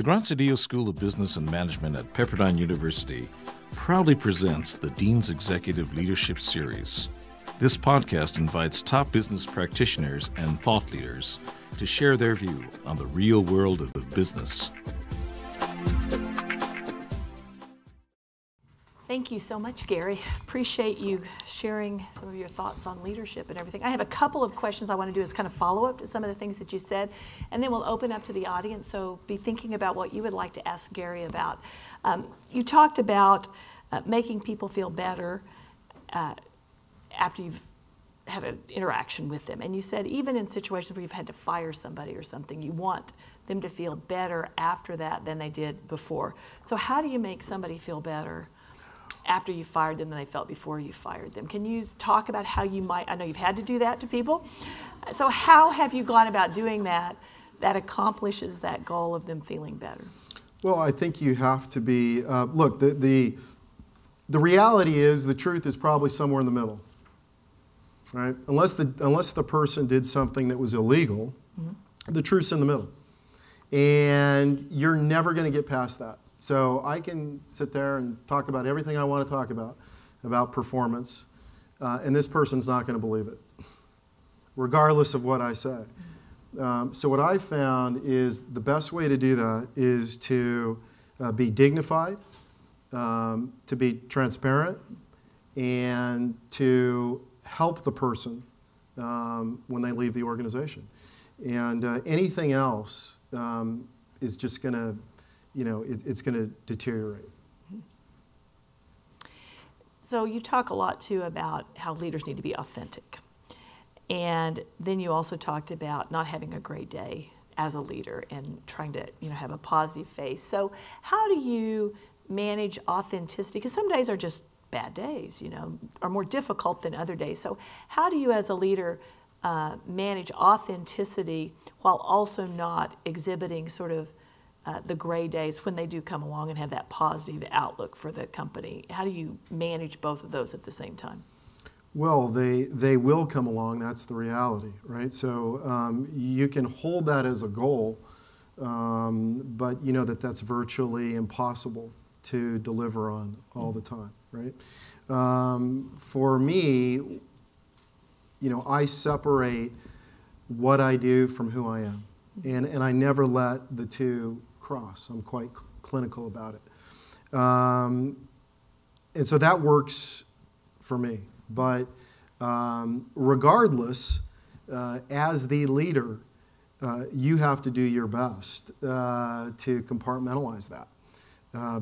The Graziadio School of Business and Management at Pepperdine University proudly presents the Dean's Executive Leadership Series. This podcast invites top business practitioners and thought leaders to share their view on the real world of business. Thank you so much, Gary. Appreciate you sharing some of your thoughts on leadership and everything. I have a couple of questions I want to do as kind of follow-up to some of the things that you said, and then we'll open up to the audience, so be thinking about what you would like to ask Gary about. You talked about making people feel better after you've had an interaction with them, and you said even in situations where you've had to fire somebody or something, you want them to feel better after that than they did before. So how do you make somebody feel better after you fired them than they felt before you fired them? Can you talk about how you might, I know you've had to do that to people, so how have you gone about doing that accomplishes that goal of them feeling better? Well, I think you have to be, look, the reality is the truth is probably somewhere in the middle, right? Unless the person did something that was illegal, the truth's in the middle. And you're never going to get past that. So I can sit there and talk about everything I want to talk about performance, and this person's not going to believe it, regardless of what I say. So what I found is the best way to do that is to be dignified, to be transparent, and to help the person when they leave the organization. And anything else is just going to, it's going to deteriorate. So you talk a lot, too, about how leaders need to be authentic. And then you also talked about not having a great day as a leader and trying to, have a positive face. So how do you manage authenticity? Because some days are just bad days, are more difficult than other days. So how do you, as a leader, manage authenticity while also not exhibiting sort of the gray days when they do come along and have that positive outlook for the company? How do you manage both of those at the same time? Well, they will come along. That's the reality, right? So you can hold that as a goal, but you know that's virtually impossible to deliver on all the time, right? For me, I separate what I do from who I am, and I never let the two cross. I'm quite clinical about it. And so that works for me. But regardless, as the leader, you have to do your best to compartmentalize that.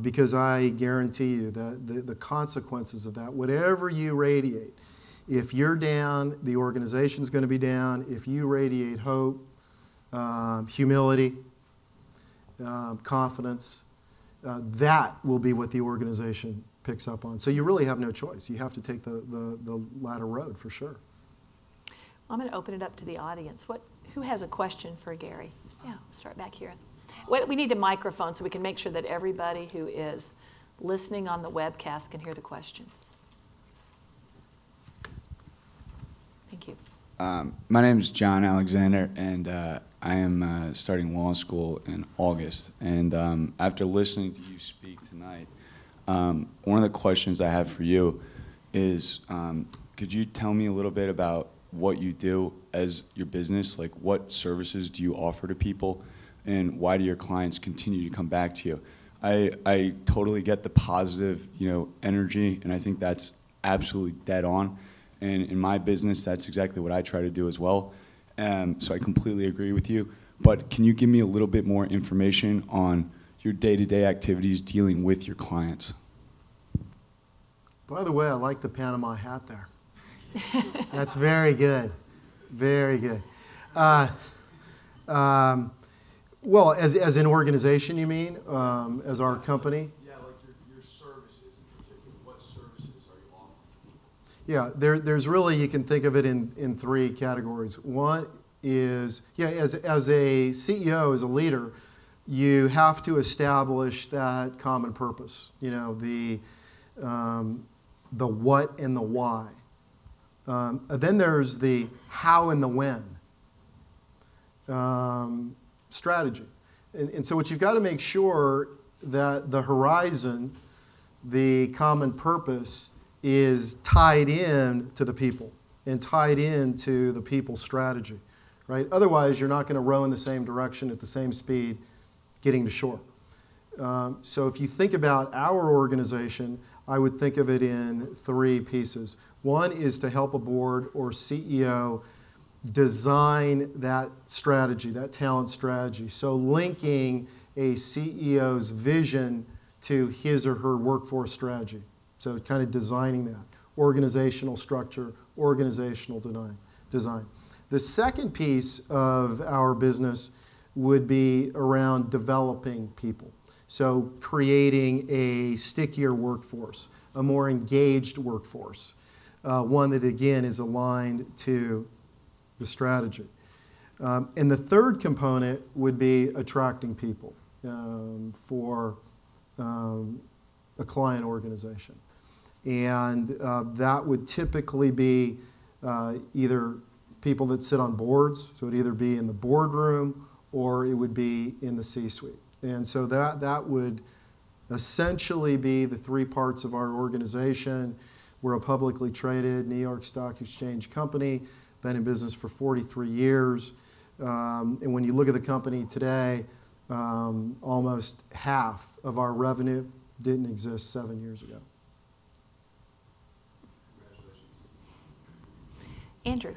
Because I guarantee you that the consequences of that, whatever you radiate, if you're down, the organization's going to be down. If you radiate hope, humility, confidence, that will be what the organization picks up on. So you really have no choice. You have to take the latter road for sure. I'm going to open it up to the audience. Who has a question for Gary? Yeah, start back here. We need a microphone so we can make sure that everybody who is listening on the webcast can hear the questions. Thank you. My name is John Alexander, and I am starting law school in August. And after listening to you speak tonight, one of the questions I have for you is, could you tell me a little bit about what you do as your business? Like, what services do you offer to people, and why do your clients continue to come back to you? I totally get the positive, energy, and I think that's absolutely dead on. And in my business, that's exactly what I try to do as well. So I completely agree with you. But can you give me a little bit more information on your day-to-day activities dealing with your clients? By the way, I like the Panama hat there. That's very good. Very good. Well, as an organization, you mean? As our company? Yeah, like your services in particular. What services are you offering? Yeah, there's really, you can think of it in three categories. One is, as a CEO, as a leader, you have to establish that common purpose, the what and the why. Then there's the how and the when strategy. And so what you've got to make sure that the horizon, the common purpose, is tied in to the people and tied into the people's strategy, right? Otherwise, you're not going to row in the same direction at the same speed getting to shore. So if you think about our organization, I would think of it in three pieces. One is to help a board or CEO design that strategy, that talent strategy. So linking a CEO's vision to his or her workforce strategy. So kind of designing that. Organizational structure, organizational design. The second piece of our business would be around developing people. So creating a stickier workforce, a more engaged workforce, one that again is aligned to the strategy. And the third component would be attracting people for a client organization. And that would typically be either people that sit on boards, so it would either be in the boardroom or it would be in the C-suite. And so that would essentially be the three parts of our organization. We're a publicly traded New York Stock Exchange company, been in business for 43 years. And when you look at the company today, almost half of our revenue didn't exist 7 years ago. Andrew.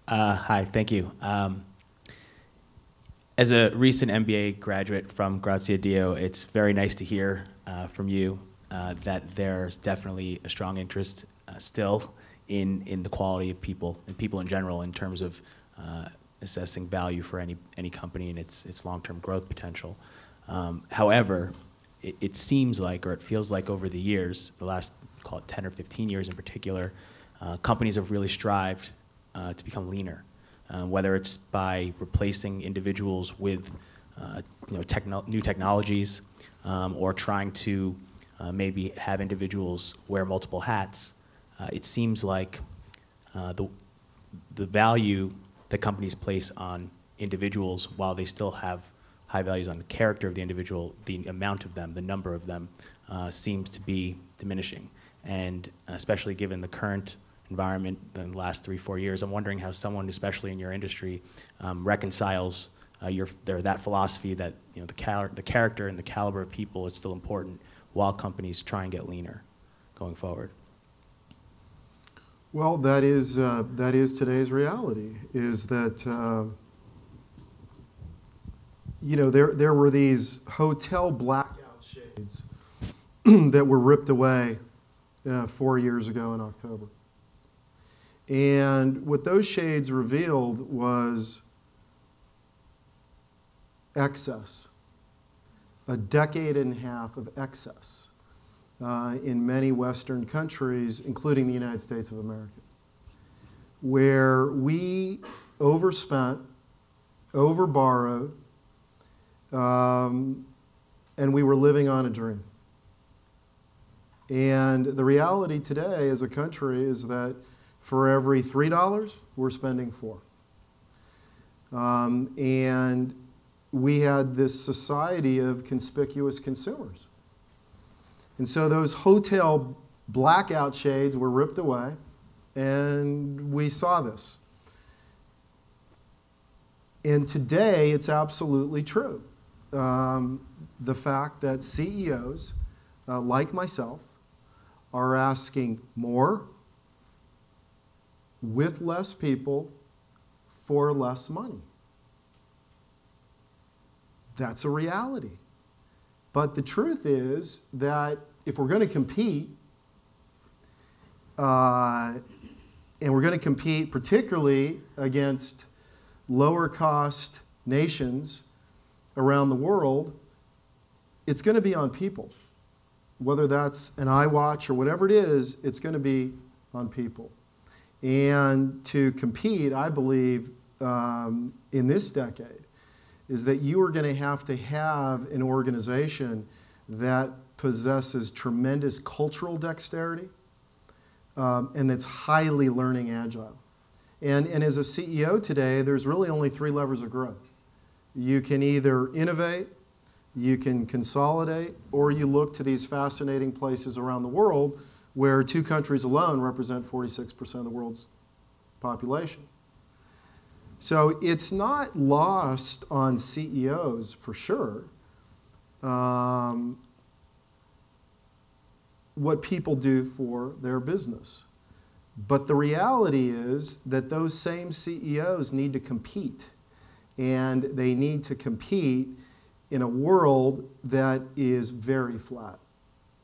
Hi, thank you. As a recent MBA graduate from Graziadio, it's very nice to hear from you that there's definitely a strong interest still in the quality of people and people in general in terms of assessing value for any company and its long-term growth potential. However, it seems like, or it feels like over the years, the last, call it 10 or 15 years in particular, companies have really strived to become leaner, whether it's by replacing individuals with new technologies or trying to maybe have individuals wear multiple hats. It seems like the value that companies place on individuals, while they still have high values on the character of the individual, the amount of them, the number of them, seems to be diminishing. And especially given the current environment in the last 3-4 years, I'm wondering how someone, especially in your industry, reconciles that philosophy that the character and the caliber of people is still important, while companies try and get leaner going forward. Well, that is today's reality. Is that there were these hotel blackout shades that were ripped away 4 years ago in October. And what those shades revealed was excess, a decade and a half of excess in many Western countries, including the United States of America, where we overspent, overborrowed, and we were living on a dream. And the reality today as a country is that for every $3, we're spending $4. And we had this society of conspicuous consumers. And so those hotel blackout shades were ripped away, and we saw this. And today, it's absolutely true. The fact that CEOs, like myself, are asking more with less people for less money. That's a reality. But the truth is that if we're going to compete, and we're going to compete particularly against lower cost nations around the world, it's going to be on people. Whether that's an iWatch or whatever it is, it's going to be on people. And to compete, I believe, in this decade, is that you are going to have an organization that possesses tremendous cultural dexterity and that's highly learning agile. And as a CEO today, there's really only 3 levers of growth. You can either innovate, you can consolidate, or you look to these fascinating places around the world where 2 countries alone represent 46% of the world's population. So it's not lost on CEOs for sure what people do for their business. But the reality is that those same CEOs need to compete. And they need to compete in a world that is very flat.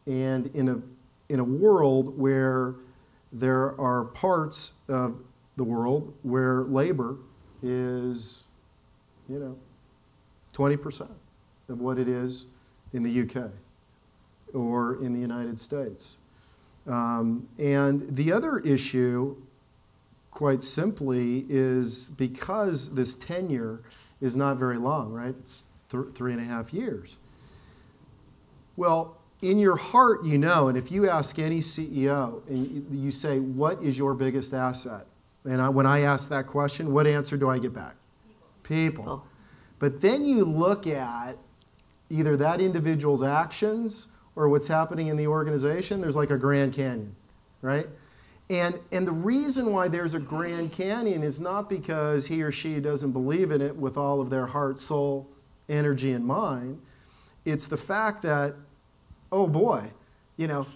And in a world where there are parts of the world where labor is, 20% of what it is in the UK or in the United States. And the other issue, quite simply, is because this tenure is not very long, right? It's 3.5 years. Well, in your heart, and if you ask any CEO and you say, what is your biggest asset? And when I ask that question, what answer do I get back? People. But then you look at either that individual's actions or what's happening in the organization. There's like a Grand Canyon, right? And the reason why there's a Grand Canyon is not because he or she doesn't believe in it with all of their heart, soul, energy, and mind. It's the fact that, oh boy,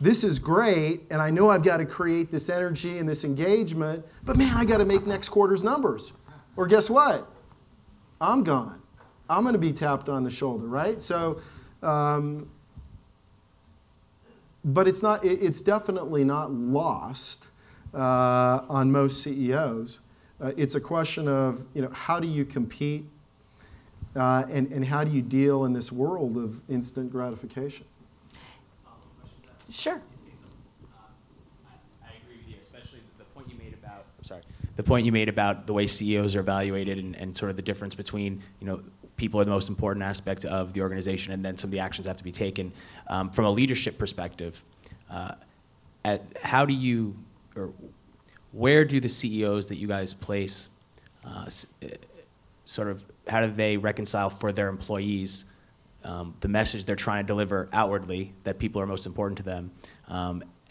this is great, and I know I've got to create this energy and this engagement, but man, I got to make next quarter's numbers. Or guess what? I'm gone. I'm going to be tapped on the shoulder, right? So, but it's definitely not lost on most CEOs. It's a question of, how do you compete and how do you deal in this world of instant gratification? Sure. I agree with you, especially the point you made about. The point you made about the way CEOs are evaluated and sort of the difference between people are the most important aspect of the organization, and then some of the actions have to be taken from a leadership perspective. How do you, or where do the CEOs that you guys place sort of, how do they reconcile for their employees the message they're trying to deliver outwardly, that people are most important to them,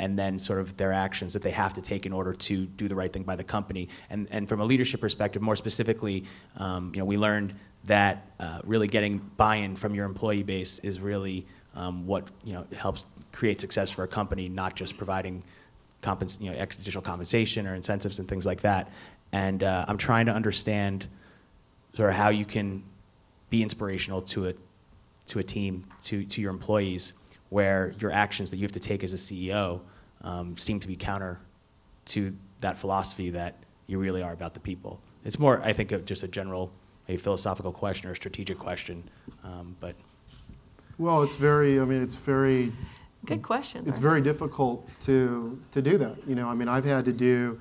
and then sort of their actions that they have to take in order to do the right thing by the company? And from a leadership perspective, more specifically, we learned that really getting buy-in from your employee base is really what helps create success for a company, not just providing additional compensation or incentives and things like that. And I'm trying to understand sort of how you can be inspirational to a team, to your employees, where your actions that you have to take as a CEO seem to be counter to that philosophy that you really are about the people. It's more, I think, of just a philosophical question or a strategic question, but. Well, it's very Good question. It's very difficult to do that. I've had to do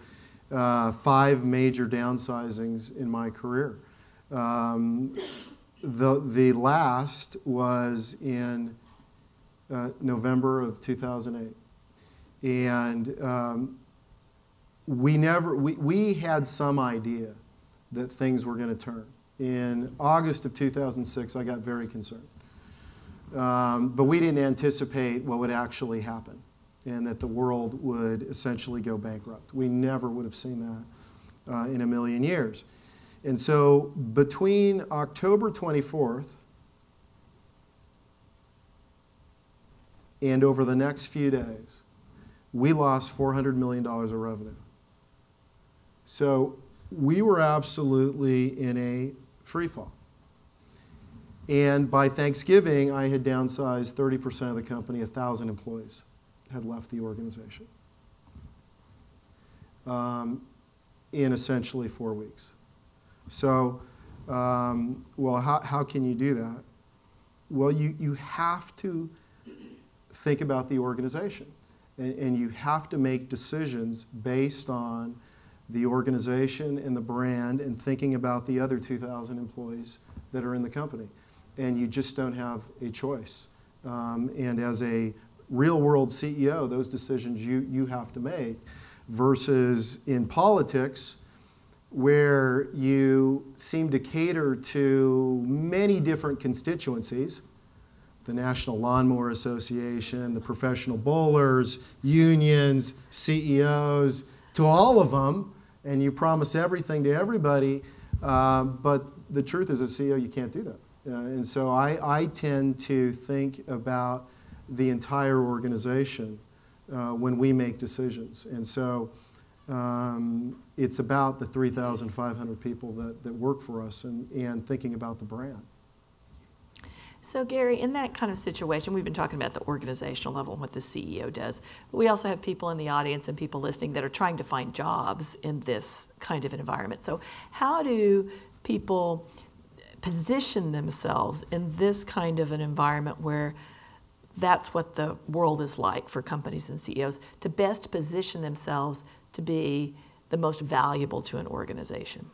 5 major downsizings in my career. The last was in November of 2008, and we had some idea that things were going to turn. In August of 2006, I got very concerned. But we didn't anticipate what would actually happen, and that the world would essentially go bankrupt. We never would have seen that in a million years. And so between October 24th and over the next few days, we lost $400 million of revenue. So we were absolutely in a free fall. And by Thanksgiving, I had downsized 30% of the company. 1,000 employees had left the organization in essentially 4 weeks. So, how can you do that? Well, you have to think about the organization. And you have to make decisions based on the organization and the brand and thinking about the other 2,000 employees that are in the company. And you just don't have a choice. And as a real-world CEO, those decisions you have to make, versus in politics, where you seem to cater to many different constituencies, the National Lawnmower Association, the professional bowlers, unions, CEOs, to all of them, and you promise everything to everybody, but the truth is, as a CEO, you can't do that. And so I tend to think about the entire organization when we make decisions. And so it's about the 3,500 people that work for us and thinking about the brand. So Gary, in that kind of situation, we've been talking about the organizational level and what the CEO does, but we also have people in the audience and people listening that are trying to find jobs in this kind of an environment. So how do people position themselves in this kind of an environment where that's what the world is like for companies and CEOs, to best position themselves to be the most valuable to an organization?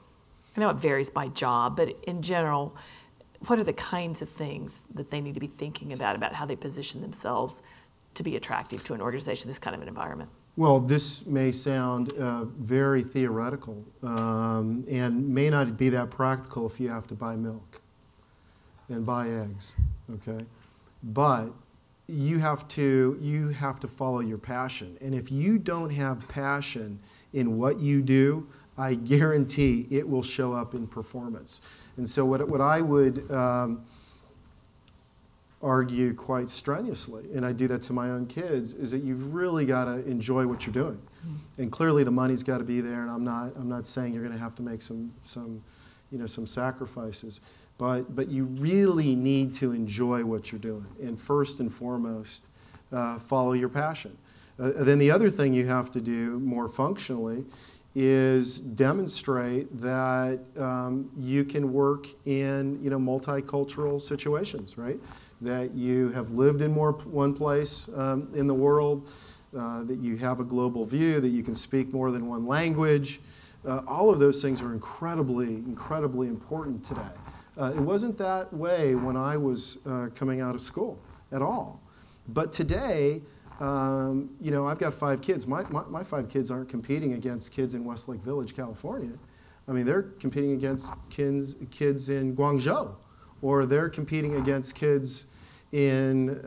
I know it varies by job, but in general, what are the kinds of things that they need to be thinking about how they position themselves to be attractive to an organization, this kind of an environment? Well, this may sound very theoretical and may not be that practical if you have to buy milk and buy eggs, okay? But you have to follow your passion. And if you don't have passion in what you do, I guarantee it will show up in performance. And so what I would argue quite strenuously, and I do that to my own kids, is that you've really got to enjoy what you're doing. And clearly the money's got to be there, and I'm not saying you're going to have to make some sacrifices, but you really need to enjoy what you're doing. And first and foremost, follow your passion. Then the other thing you have to do more functionally is demonstrate that you can work in multicultural situations, right? That you have lived in one place in the world, that you have a global view, that you can speak more than one language. All of those things are incredibly, incredibly important today. It wasn't that way when I was coming out of school at all. But today, I've got 5 kids. My 5 kids aren't competing against kids in Westlake Village, California. I mean, they're competing against kids in Guangzhou, or they're competing against kids in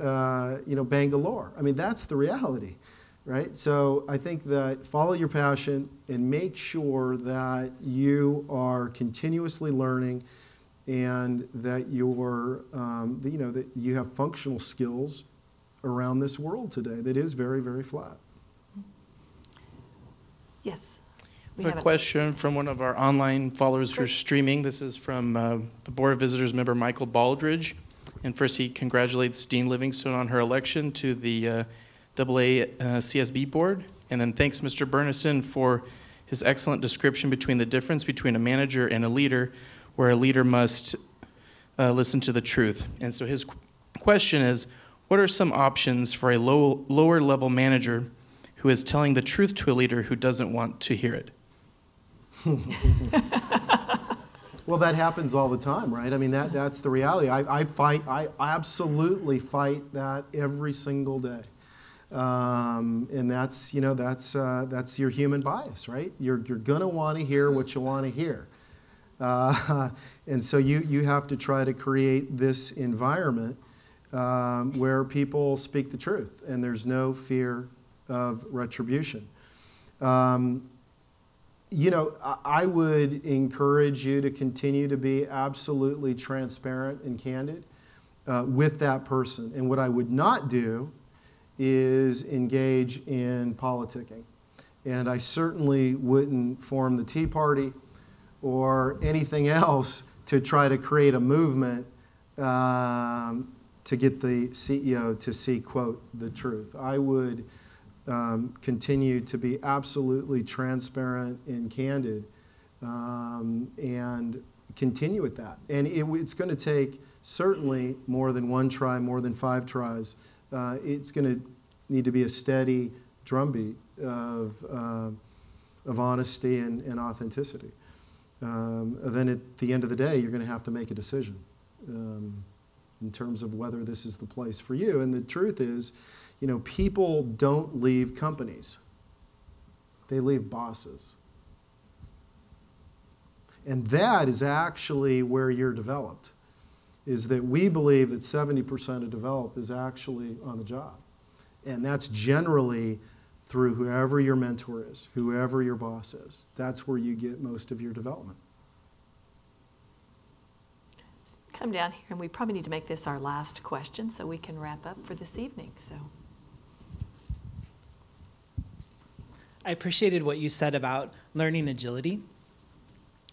Bangalore. I mean, that's the reality, right? So I think that follow your passion and make sure that you are continuously learning, and that that you have functional skills around this world today that is very, very flat. Yes. We have a question from one of our online followers who are streaming. This is from the Board of Visitors member Michael Baldridge. And first, he congratulates Dean Livingstone on her election to the AA CSB board. And then thanks Mr. Burnison for his excellent description between the difference between a manager and a leader, where a leader must listen to the truth. And so his question is, what are some options for a lower level manager who is telling the truth to a leader who doesn't want to hear it? Well, that happens all the time, right? I mean, that's the reality. I absolutely fight that every single day. And that's your human bias, right? You're going to want to hear what you want to hear. And so you have to try to create this environment where people speak the truth and there's no fear of retribution. I would encourage you to continue to be absolutely transparent and candid with that person. And what I would not do is engage in politicking. And I certainly wouldn't form the Tea Party or anything else to try to create a movement to get the CEO to see, quote, the truth. I would continue to be absolutely transparent and candid and continue with that. And it's going to take certainly more than one try, more than 5 tries. It's going to need to be a steady drumbeat of honesty and authenticity. Then at the end of the day, you're going to have to make a decision in terms of whether this is the place for you. And the truth is, people don't leave companies. They leave bosses. And that is actually where you're developed, is that we believe that 70% of develop is actually on the job. And that's generally through whoever your mentor is, whoever your boss is. That's where you get most of your development. Come down here, and we probably need to make this our last question so we can wrap up for this evening. So, I appreciated what you said about learning agility.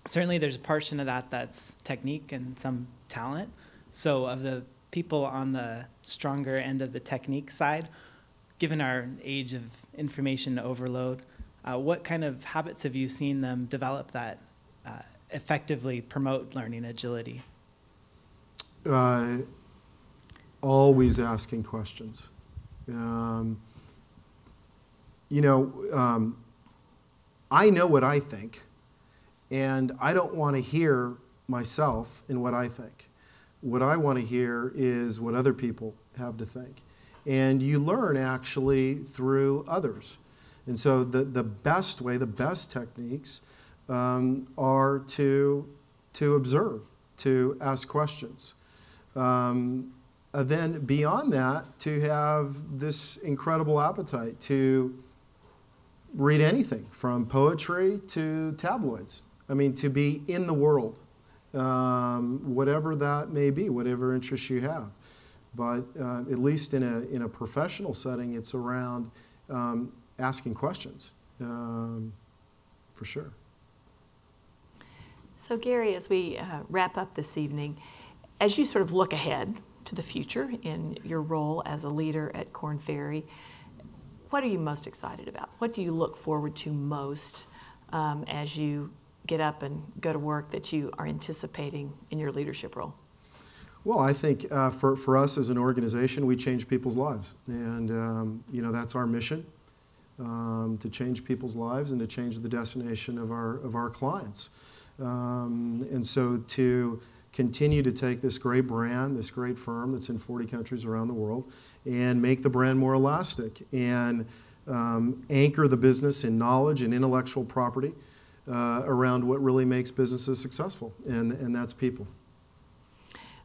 Certainly there's a portion of that that's technique and some talent. So of the people on the stronger end of the technique side, given our age of information overload, what kind of habits have you seen them develop that effectively promote learning agility? Always asking questions. I know what I think, and I don't want to hear myself in what I think. What I want to hear is what other people have to think. And you learn actually through others. And so the best way, the best techniques are to observe, to ask questions. Then beyond that, to have this incredible appetite to read anything from poetry to tabloids. I mean, to be in the world, whatever that may be, whatever interests you have. But at least in a professional setting, it's around asking questions, for sure. So Gary, as we wrap up this evening, as you sort of look ahead to the future in your role as a leader at Korn Ferry, what are you most excited about? What do you look forward to most as you get up and go to work that you are anticipating in your leadership role? Well, I think for us as an organization, we change people's lives. And, that's our mission, to change people's lives and to change the destination of our clients. And so to continue to take this great brand, this great firm that's in 40 countries around the world, and make the brand more elastic and anchor the business in knowledge and intellectual property around what really makes businesses successful, and that's people.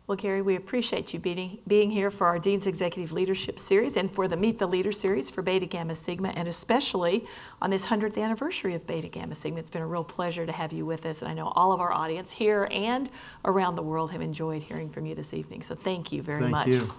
Well, Gary, we appreciate you being here for our Dean's Executive Leadership Series and for the Meet the Leader Series for Beta Gamma Sigma, and especially on this 100th anniversary of Beta Gamma Sigma. It's been a real pleasure to have you with us, and I know all of our audience here and around the world have enjoyed hearing from you this evening. So thank you very much. Thank you.